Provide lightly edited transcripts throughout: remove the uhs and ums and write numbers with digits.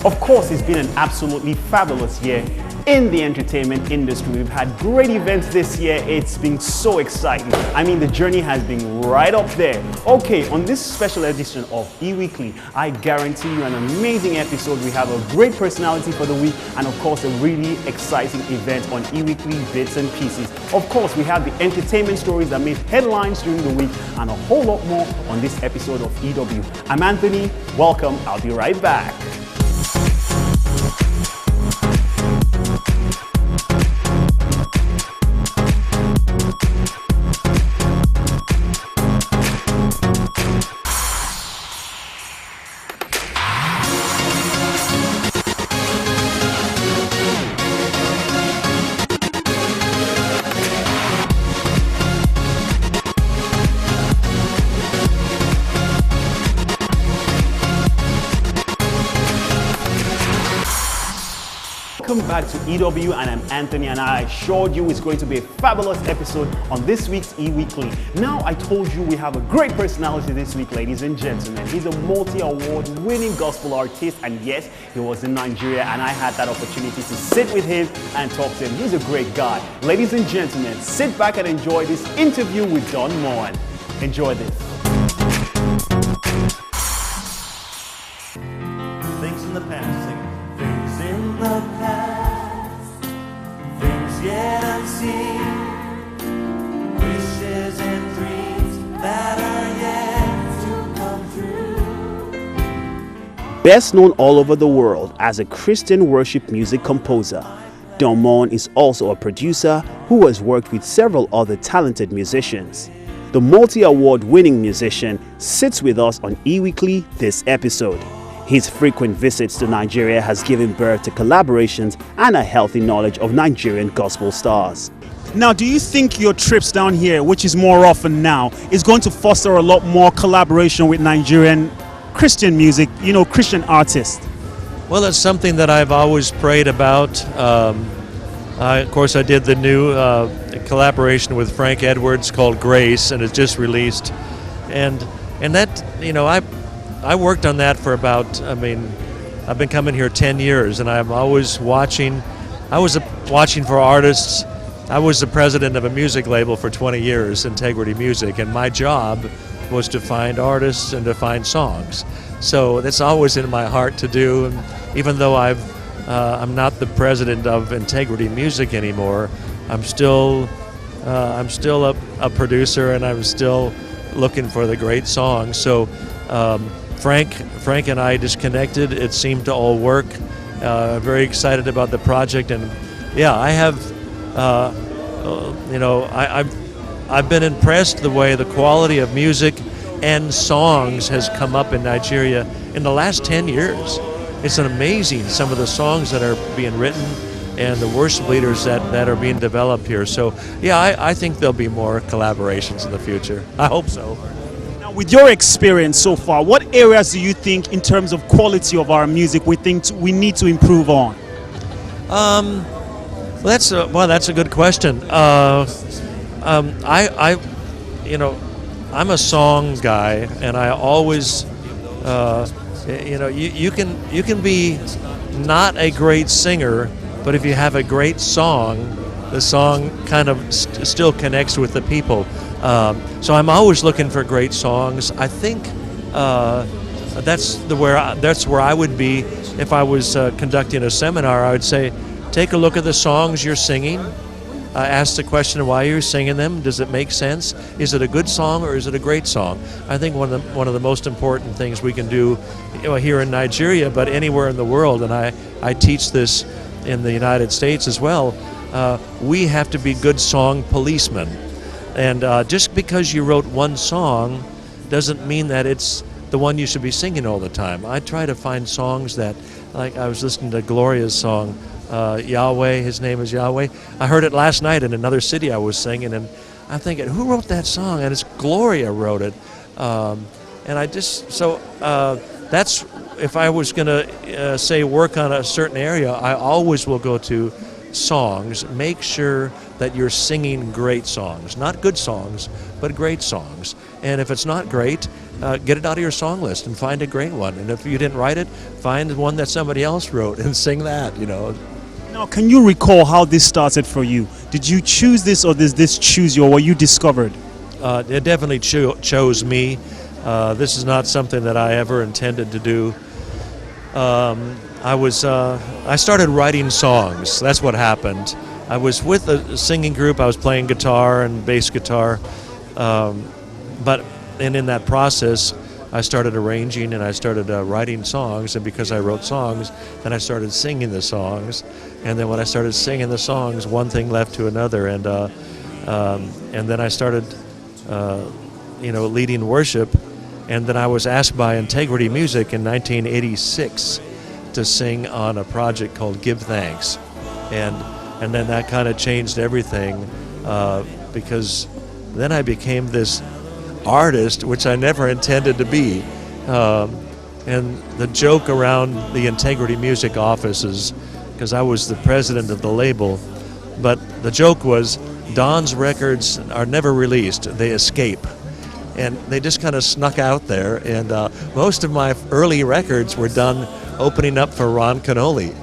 Of course, it's been an absolutely fabulous year in the entertainment industry. We've had great events this year. It's been so exciting. I mean, the journey has been right up there. Okay, on this special edition of eWeekly, I guarantee you an amazing episode. We have a great personality for the week and of course a really exciting event on eWeekly Bits and Pieces. Of course, we have the entertainment stories that made headlines during the week and a whole lot more on this episode of EW. I'm Anthony. Welcome. I'll be right back. Welcome back to EW, and I'm Anthony, and I assured you it's going to be a fabulous episode on this week's eWeekly. Now, I told you we have a great personality this week, ladies and gentlemen. He's a multi-award winning gospel artist, and yes, he was in Nigeria, and I had that opportunity to sit with him and talk to him. He's a great guy. Ladies and gentlemen, sit back and enjoy this interview with Don Moen. Enjoy this. Things in the past, sing. Things in the past, things yet unseen, wishes and dreams that are yet to come true. Best known all over the world as a Christian worship music composer, Don Moen is also a producer who has worked with several other talented musicians. The multi-award winning musician sits with us on eWeekly this episode. His frequent visits to Nigeria has given birth to collaborations and a healthy knowledge of Nigerian gospel stars. Now, do you think your trips down here, which is more often now, is going to foster a lot more collaboration with Nigerian Christian music, Christian artists? Well, it's something that I've always prayed about. Of course, I did the new collaboration with Frank Edwards called Grace, and it's just released. And that, I worked on that for I've been coming here 10 years, and I'm always watching. I was watching for artists. I was the president of a music label for 20 years, Integrity Music, and my job was to find artists and to find songs. So that's always in my heart to do. And even though I'm not the president of Integrity Music anymore, I'm still a producer, and I'm still looking for the great songs. So. Frank and I just connected. It seemed to all work. Very excited about the project, and yeah, I have. I've been impressed the way the quality of music and songs has come up in Nigeria in the last 10 years. It's amazing some of the songs that are being written and the worship leaders that are being developed here. So yeah, I think there'll be more collaborations in the future. I hope so. With your experience so far, what areas do you think, in terms of quality of our music, we think we need to improve on? That's a good question. I'm a song guy, and I always, you can be not a great singer, but if you have a great song, the song kind of still connects with the people. So I'm always looking for great songs. I think that's where I would be if I was conducting a seminar. I would say, take a look at the songs you're singing. Ask the question, why you're singing them. Does it make sense? Is it a good song or is it a great song? I think one of the most important things we can do here in Nigeria, but anywhere in the world, and I teach this in the United States as well, we have to be good song policemen. And just because you wrote one song doesn't mean that it's the one you should be singing all the time. I try to find songs that, like I was listening to Gloria's song, Yahweh, his name is Yahweh. I heard it last night in another city I was singing, and I'm thinking, who wrote that song? And it's Gloria wrote it. And I just, that's, if I was going to say work on a certain area, I always will go to songs. Make sure that you're singing great songs, not good songs, but great songs. And if it's not great, get it out of your song list and find a great one. And if you didn't write it, find one that somebody else wrote and sing that, you know. Now, can you recall how this started for you? Did you choose this, or did this choose you, or were you discovered? It definitely chose me. This is not something that I ever intended to do. I started writing songs. That's what happened. I was with a singing group. I was playing guitar and bass guitar, and in that process, I started arranging and I started writing songs. And because I wrote songs, then I started singing the songs. And then when I started singing the songs, one thing led to another, and then I started, leading worship. And then I was asked by Integrity Music in 1986 to sing on a project called Give Thanks, and then that kind of changed everything, because then I became this artist, which I never intended to be. And the joke around the Integrity Music offices, because I was the president of the label, but the joke was Don's records are never released, they escape. And they just kind of snuck out there, and most of my early records were done opening up for Ron Canoli.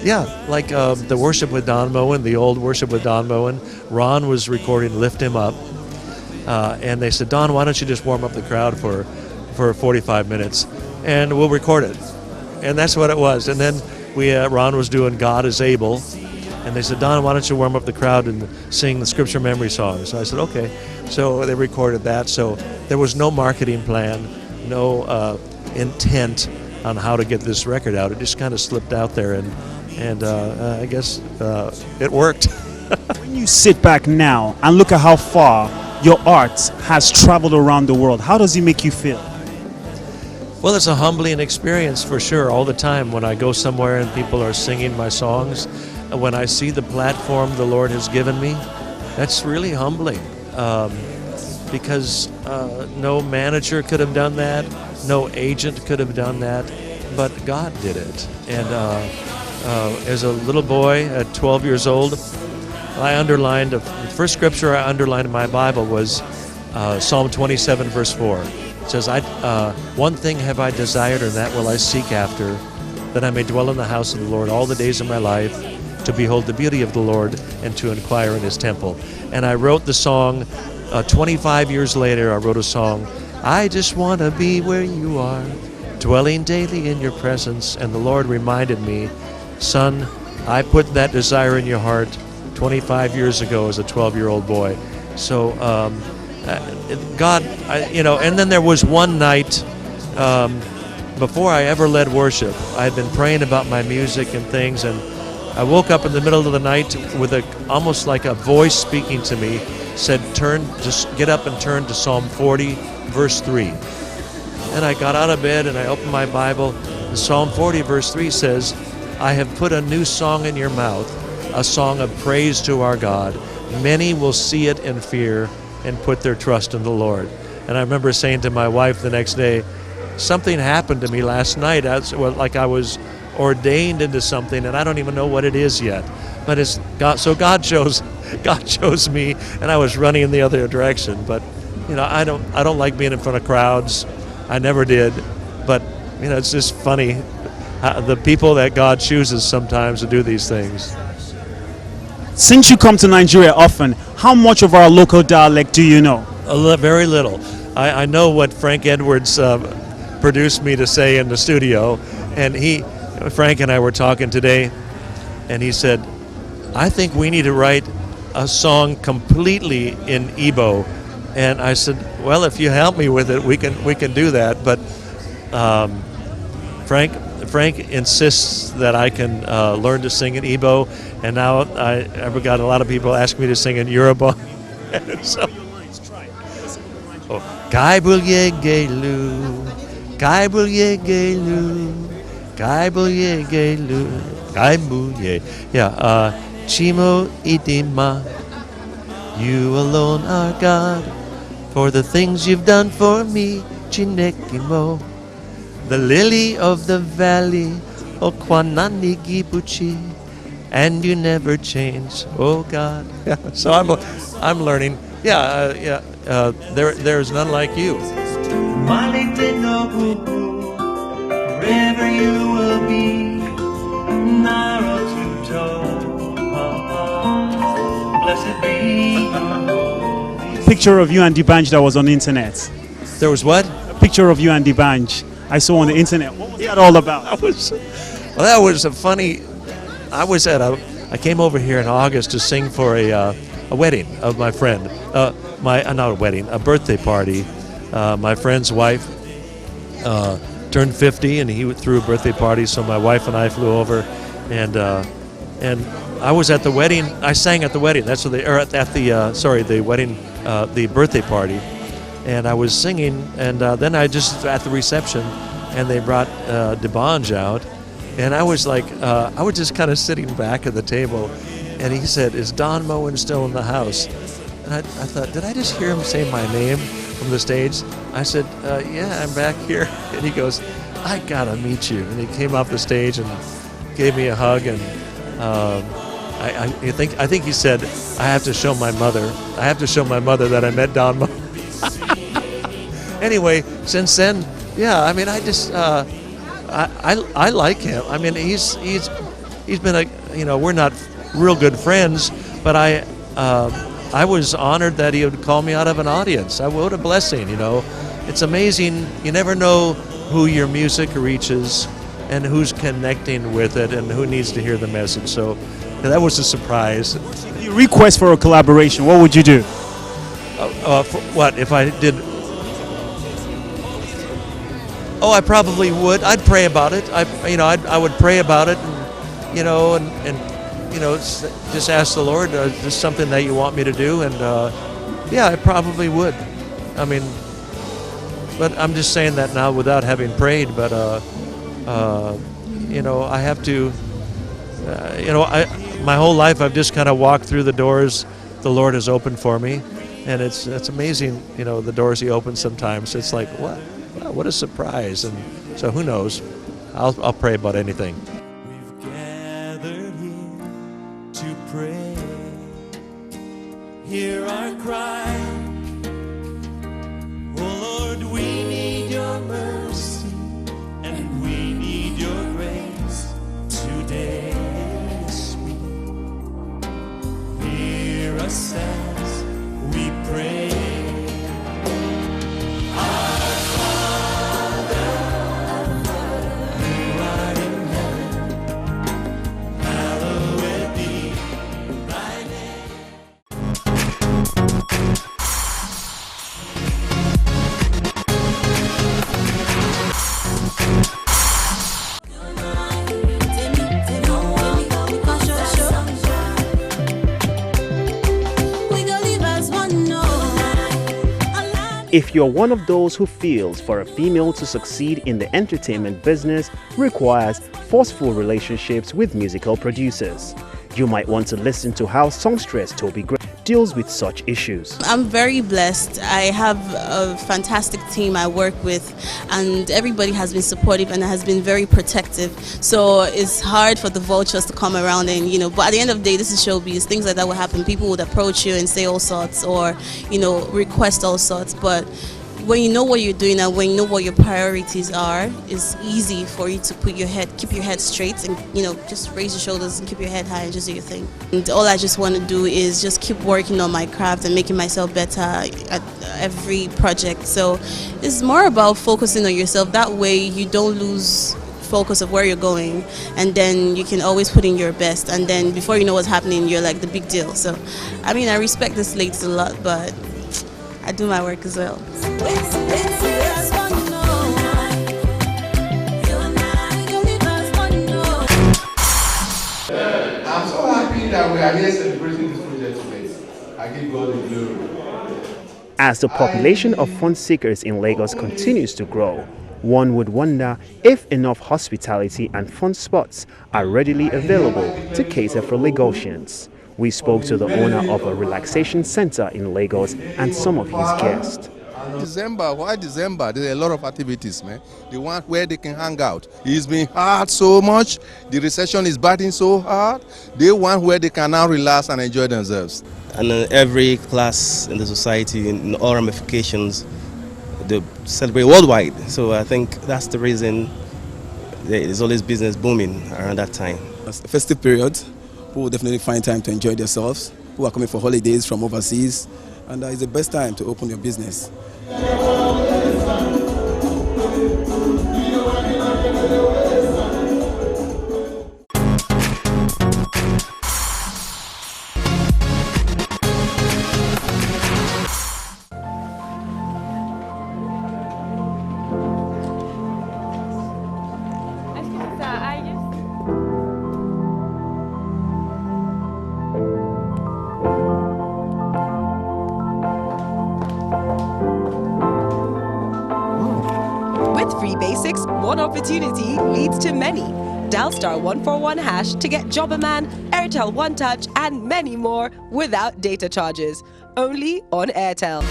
Yeah, like the Worship with Don Moen, the old Worship with Don Moen. Ron was recording Lift Him Up, and they said, Don, why don't you just warm up the crowd for 45 minutes, and we'll record it. And that's what it was. And then Ron was doing God is Able, and they said, Don, why don't you warm up the crowd and sing the Scripture Memory songs? So I said, okay. So they recorded that. So there was no marketing plan, no intent on how to get this record out. It just kind of slipped out there, and I guess it worked. When you sit back now and look at how far your art has traveled around the world, how does it make you feel? Well, it's a humbling experience for sure. All the time when I go somewhere and people are singing my songs, when I see the platform the Lord has given me, that's really humbling, because no manager could have done that, no agent could have done that, but God did it. And as a little boy at 12 years old, I underlined, the first scripture I underlined in my Bible was Psalm 27, verse 4. It says, one thing have I desired, and that will I seek after, that I may dwell in the house of the Lord all the days of my life, to behold the beauty of the Lord and to inquire in his temple. And I wrote the song, 25 years later, I wrote a song, I just want to be where you are, dwelling daily in your presence. And the Lord reminded me, son, I put that desire in your heart 25 years ago as a 12-year-old boy. So God, and then there was one night, before I ever led worship, I had been praying about my music and things, and I woke up in the middle of the night with almost like a voice speaking to me, said, just get up and turn to Psalm 40, verse 3. And I got out of bed and I opened my Bible, and Psalm 40, verse 3 says, I have put a new song in your mouth, a song of praise to our God. Many will see it and fear and put their trust in the Lord. And I remember saying to my wife the next day, something happened to me last night, like I was ordained into something, and I don't even know what it is yet. But it's God. So God chose me, and I was running in the other direction. But I don't like being in front of crowds. I never did. But it's just funny the people that God chooses sometimes to do these things. Since you come to Nigeria often, how much of our local dialect do you know? Very little. I know what Frank Edwards produced me to say in the studio, and Frank and I were talking today, and he said, I think we need to write a song completely in Igbo. And I said, well, if you help me with it, we can do that. But Frank insists that I can learn to sing in Igbo, and now I've got a lot of people ask me to sing in Yoruba. So, Kaibulye Gelu, Kaibulye Gelu, Kaibulye Gelu, Kaibulye. Yeah, Chimo Idima, you alone are God, for the things you've done for me, Chinekimo. The lily of the valley, Okwanani Gibuchi, and you never change, oh God. Yeah, so I'm learning. There's none like you. Walite no Pupu, wherever you will be, Naruto, blessed be your Picture of you and D'banj that was on the internet. There was what? A picture of you and D'banj I saw on the internet. What was that all about? That was a funny. I came over here in August to sing for a wedding of my friend. Not a wedding, a birthday party. My friend's wife turned 50, and he threw a birthday party. So my wife and I flew over, and I was at the wedding. I sang at the wedding. That's what the wedding, the birthday party, and I was singing. And then I just at the reception, and they brought D'banj out, and I was like, I was just kind of sitting back at the table, and he said, "Is Don Moen still in the house?" And I thought, did I just hear him say my name from the stage? I said, "Yeah, I'm back here." And he goes, "I gotta meet you." And he came off the stage and gave me a hug, and I think he said, I have to show my mother that I met Don Moen. Anyway, since then, yeah, I mean, I just I like him. I mean, he's been we're not real good friends, but I was honored that he would call me out of an audience. What a blessing, It's amazing. You never know who your music reaches and who's connecting with it and who needs to hear the message. So that was a surprise. The request for a collaboration, what would you do? What if I did? Oh, I probably would. I'd pray about it. I would pray about it, and just ask the Lord, is this something that you want me to do? And yeah, I probably would. I mean, but I'm just saying that now without having prayed. But I have to. My whole life I've just kind of walked through the doors the Lord has opened for me, and it's amazing. The doors He opens sometimes. It's like, what? Wow, what a surprise! And so who knows? I'll pray about anything. We've gathered here to pray. Hear our cry. Oh Lord, we need your mercy and we need your grace today. Sweet. Hear us as we pray. If you're one of those who feels for a female to succeed in the entertainment business requires forceful relationships with musical producers, you might want to listen to how songstress Toby Gray deals with such issues. I'm very blessed. I have a fantastic team I work with, and everybody has been supportive and has been very protective. So it's hard for the vultures to come around and, but at the end of the day, this is showbiz. Things like that will happen. People would approach you and say all sorts or, request all sorts. But when you know what you're doing and when you know what your priorities are, it's easy for you to keep your head straight and, just raise your shoulders and keep your head high and just do your thing. And all I just want to do is just keep working on my craft and making myself better at every project. So it's more about focusing on yourself. That way you don't lose focus of where you're going, and then you can always put in your best, and then before you know what's happening, you're like the big deal. So, I mean, I respect this ladies a lot, but I do my work as well. I'm so happy that we are here celebrating this project today. I give God the glory. As the population of fun seekers in Lagos continues to grow, one would wonder if enough hospitality and fun spots are readily available to cater for Lagosians. We spoke to the owner of a relaxation center in Lagos and some of his guests. December, why December? There's a lot of activities, man. They want where they can hang out. It's been hard so much. The recession is biting so hard. They want where they can now relax and enjoy themselves. And in every class in the society, in all ramifications, they celebrate worldwide. So I think that's the reason there's always business booming around that time. It's a festive period. People will definitely find time to enjoy themselves. People are coming for holidays from overseas, and it's the best time to open your business. With Free Basics, one opportunity leads to many. Dial *141# to get Jobberman, Airtel One Touch, and many more without data charges. Only on Airtel.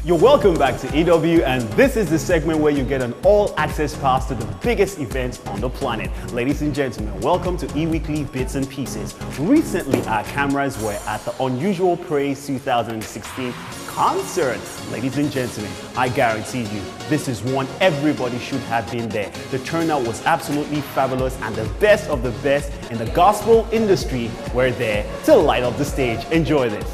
You're welcome back to EW, and this is the segment where you get an all-access pass to the biggest events on the planet. Ladies and gentlemen, welcome to E-Weekly Bits and Pieces. Recently, our cameras were at the Unusual Praise 2016 concert. Ladies and gentlemen, I guarantee you, this is one everybody should have been there. The turnout was absolutely fabulous, and the best of the best in the gospel industry were there to light up the stage. Enjoy this.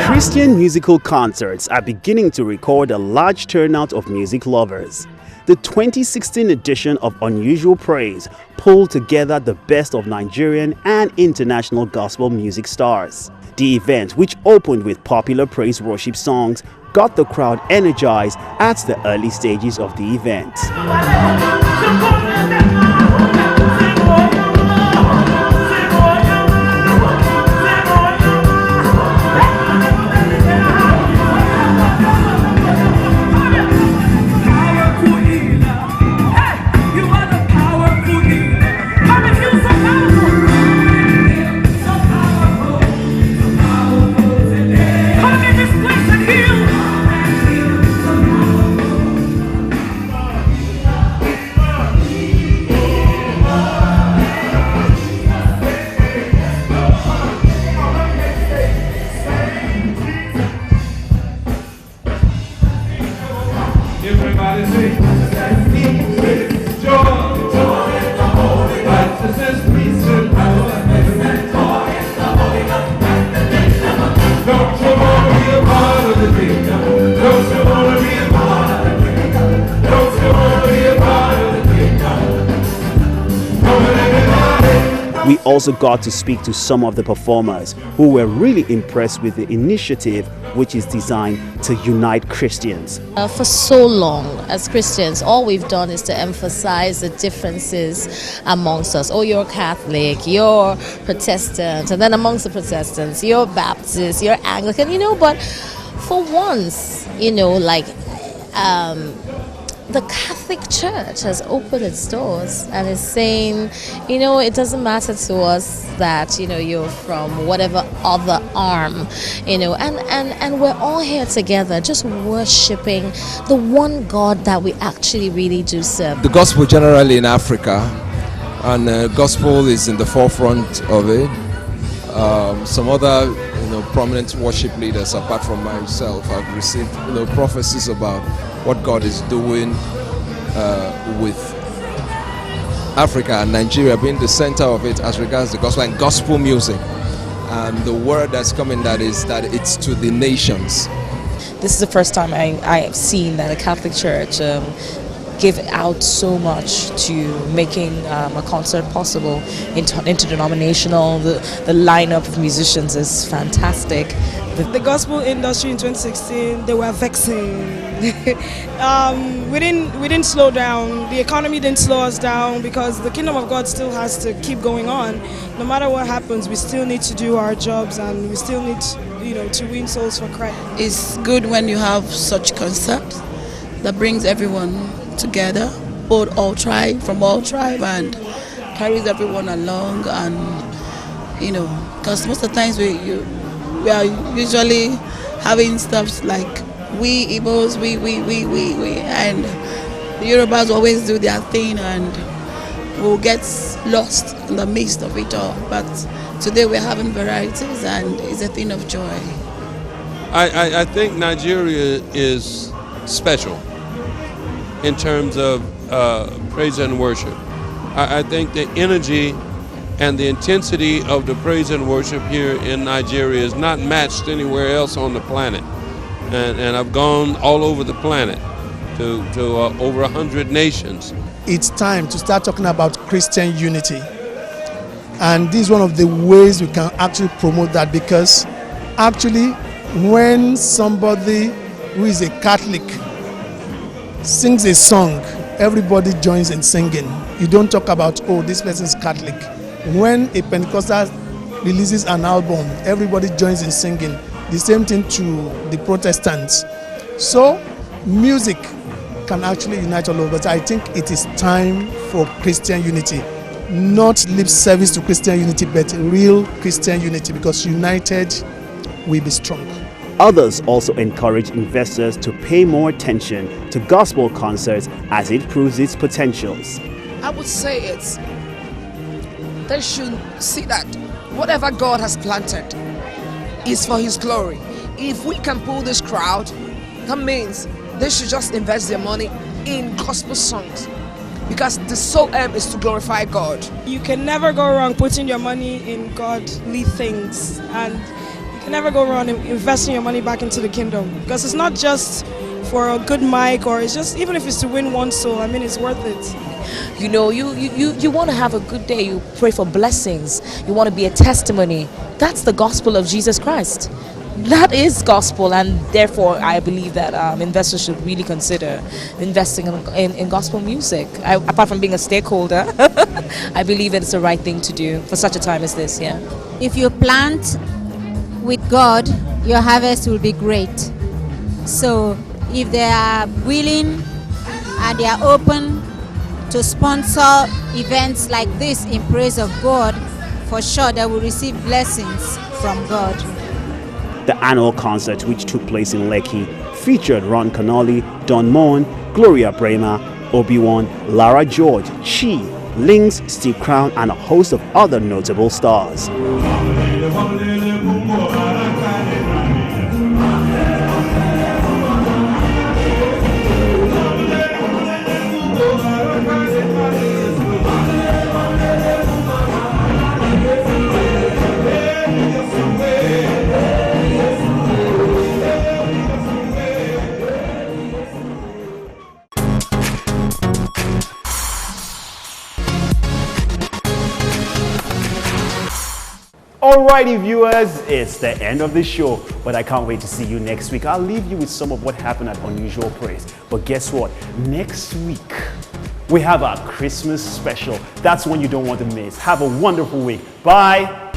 Christian musical concerts are beginning to record a large turnout of music lovers. The 2016 edition of Unusual Praise pulled together the best of Nigerian and international gospel music stars. The event, which opened with popular praise worship songs, got the crowd energized at the early stages of the event. We also got to speak to some of the performers who were really impressed with the initiative, which is designed to unite Christians. For so long, as Christians, all we've done is to emphasize the differences amongst us. Oh, you're Catholic, you're Protestant, and then amongst the Protestants, you're Baptist, you're Anglican, but for once, the Catholic Church has opened its doors and is saying, it doesn't matter to us that, you're from whatever other arm, and we're all here together just worshiping the one God that we actually really do serve. The gospel generally in Africa, and gospel is in the forefront of it. Some other prominent worship leaders apart from myself have received prophecies about what God is doing with Africa and Nigeria being the center of it as regards the gospel and gospel music. And the word that's coming that is that it's to the nations. This is the first time I've seen that the Catholic Church give out so much to making a concert possible. Interdenominational, the lineup of musicians is fantastic. The gospel industry in 2016, they were vexing. We didn't slow down. The economy didn't slow us down because the kingdom of God still has to keep going on. No matter what happens, we still need to do our jobs, and we still need to win souls for Christ. It's good when you have such concepts that brings everyone together, uphold all tribe, from all tribe, and carries everyone along. And because most of the times we are usually having stuff like we Igbos, we, and the Yorubas always do their thing, and we'll get lost in the midst of it all. But today we're having varieties, and it's a thing of joy. I think Nigeria is special in terms of praise and worship. I think the energy and the intensity of the praise and worship here in Nigeria is not matched anywhere else on the planet. And I've gone all over the planet to over 100 nations. It's time to start talking about Christian unity. And this is one of the ways we can actually promote that, because actually when somebody who is a Catholic sings a song, everybody joins in singing. You don't talk about, oh, this person is Catholic. When a Pentecostal releases an album, everybody joins in singing. The same thing to the Protestants. So music can actually unite all of us. I think it is time for Christian unity. Not lip service to Christian unity, but real Christian unity, because united we be strong. Others also encourage investors to pay more attention to gospel concerts as it proves its potentials. I would say they should see that whatever God has planted is for His glory. If we can pull this crowd, that means they should just invest their money in gospel songs, because the sole aim is to glorify God. You can never go wrong putting your money in godly things, and you can never go wrong investing your money back into the kingdom, because it's not just for a good mic, or it's just, even if it's to win one soul, I mean, it's worth it. You know, you want to have a good day, you pray for blessings, you want to be a testimony. That's the gospel of Jesus Christ. That is gospel, and therefore I believe that investors should really consider investing in gospel music. Apart from being a stakeholder, I believe it's the right thing to do for such a time as this. Yeah. If you plant with God, your harvest will be great. So if they are willing and they are open to sponsor events like this in praise of God, for sure they will receive blessings from God. The annual concert, which took place in Lekki, featured Ron Connolly, Don Moen, Gloria Brema, Obi-Wan, Lara George, Chi, Lynx, Steve Crown, and a host of other notable stars. Alrighty viewers, it's the end of the show, but I can't wait to see you next week. I'll leave you with some of what happened at Unusual Praise. But guess what? Next week, we have our Christmas special. That's one you don't want to miss. Have a wonderful week. Bye.